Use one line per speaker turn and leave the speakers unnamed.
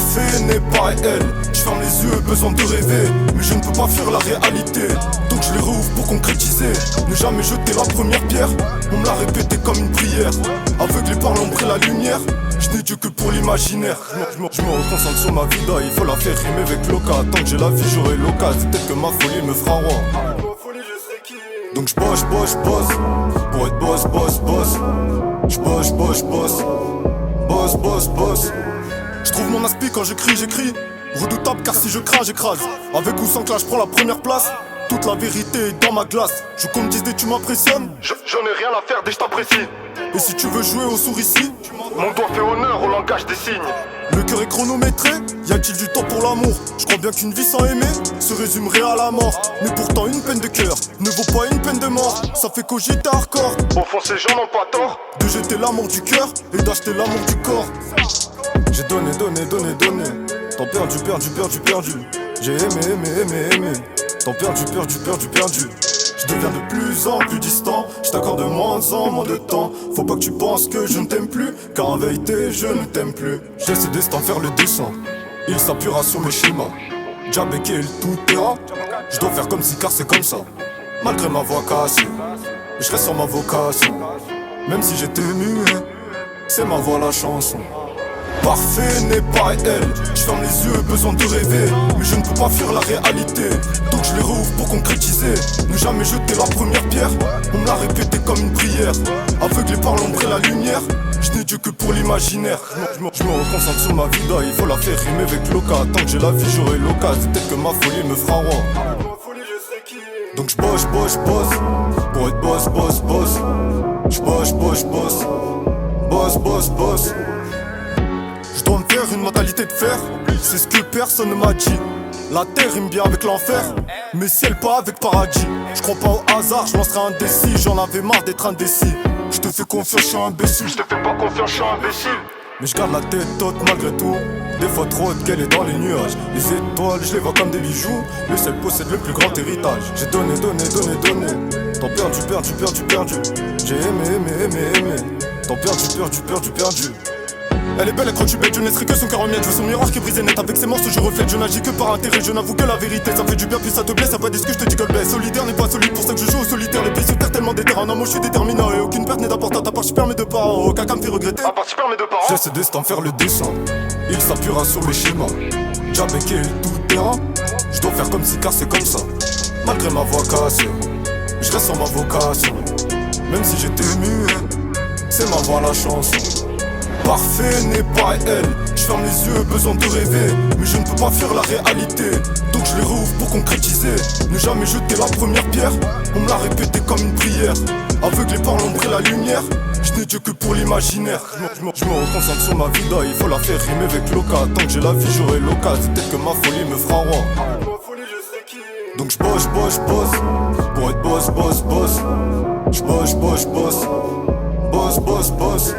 parfait n'est pas réel. Je ferme les yeux, besoin de rêver, mais je ne peux pas fuir la réalité. Donc je les rouvre pour concrétiser. Ne jamais jeter la première pierre. On me l'a répété comme une prière. Aveuglé par l'ombre et la lumière, je n'ai Dieu que pour l'imaginaire. Je me reconcentre sur ma vida, il faut la faire rimer avec l'oca. Tant que j'ai la vie, j'aurai l'occasion. Peut-être que ma folie me fera roi. Donc j'bosse pour être boss. J'bosse boss. J'trouve mon aspi quand j'écris. Redoutable car si je crains j'écrase. Avec ou sans clash, je prends la première place. Toute la vérité est dans ma glace. Je qu'on me dise tu m'impressionnes. J'en ai rien à faire dès je t'apprécie. Et si tu veux jouer au souricier, mon doigt fait honneur au langage des signes. Le cœur est chronométré, y a-t-il du temps pour l'amour? Je crois bien qu'une vie sans aimer se résumerait à la mort. Mais pourtant une peine de cœur ne vaut pas une peine de mort. Ça fait cogiter hardcore. Au fond ces gens n'ont pas tort de jeter l'amour du cœur et d'acheter l'amour du corps. J'ai donné. Tant perdu. J'ai aimé. Tant perdu. Je deviens de plus en plus distant. Je t'accorde de moins en moins de temps. Faut pas que tu penses que je ne t'aime plus, car en vérité je ne t'aime plus. J'ai ce destin faire le dessin. Il s'appuiera sur mes schémas. Jabek et le tout terrain. Je dois faire comme si car c'est comme ça. Malgré ma voix cassée, je reste sur ma vocation. Même si j'étais muet, c'est ma voix la chanson. Parfait n'est pas réel. Je ferme les yeux, besoin de rêver, mais je ne peux pas fuir la réalité. Donc je les rouvre pour concrétiser. Ne jamais jeter la première pierre. On me l'a répété comme une prière. Aveuglé par l'ombre et la lumière, je n'ai Dieu que pour l'imaginaire. Je me reconcentre sur ma vida, il faut la faire rimer avec l'oca. Tant que j'ai la vie, j'aurai l'occasion. Peut-être que ma folie me fera roi. Donc j'bosse pour être boss. J'bosse. Je dois me faire une mentalité de fer. C'est ce que personne ne m'a dit. La terre rime bien avec l'enfer, mais ciel pas avec paradis. Je crois pas au hasard, je lancerai un décis. J'en avais marre d'être indécis. Je te fais confiance, je suis imbécile. Je te fais pas confiance, je suis imbécile. Mais je garde la tête haute malgré tout. Des fois trop haute qu'elle est dans les nuages. Les étoiles, je les vois comme des bijoux. Le ciel possède le plus grand héritage. J'ai donné. Tant perdu. J'ai aimé. Tant perdu. Elle est belle, elle croit que je suis bête, je ne laisserai que son cœur en miettes. Je veux son miroir qui est brisé net, avec ses morceaux je reflète. Je n'agis que par intérêt, je n'avoue que la vérité. Ça fait du bien puis ça te blesse, ça pas dit ce que je te dis que le blesse. Solidaire n'est pas solide, pour ça que je joue au solitaire. Les pieds sur terre tellement déterrés, en amour je suis déterminant. Et aucune perte n'est d'importante à part je perds mes deux parents. Aucun cas me fait regretter, à part je perds mes deux parents. J'ai ce destin faire le dessin, il s'appuiera sur mes schémas. Jabek et tout terrain, je dois faire comme si car c'est comme ça. Malgré ma voix cassée, je reste sur ma vocation. Même si j'étais muet, c'est ma voix la chanson. Parfait n'est pas réel. Je ferme les yeux, besoin de rêver, mais je ne peux pas fuir la réalité. Donc je les rouvre pour concrétiser. Ne jamais jeter la première pierre. On me l'a répété comme une prière. Aveuglé par l'ombre et la lumière, je n'ai Dieu que pour l'imaginaire. Je me reconcentre sur ma vida, il faut la faire rimer avec l'oca. Tant que j'ai la vie, j'aurai l'occasion. Peut-être que ma folie me fera roi. Donc j'bosse pour être boss. J'bosse. Boss.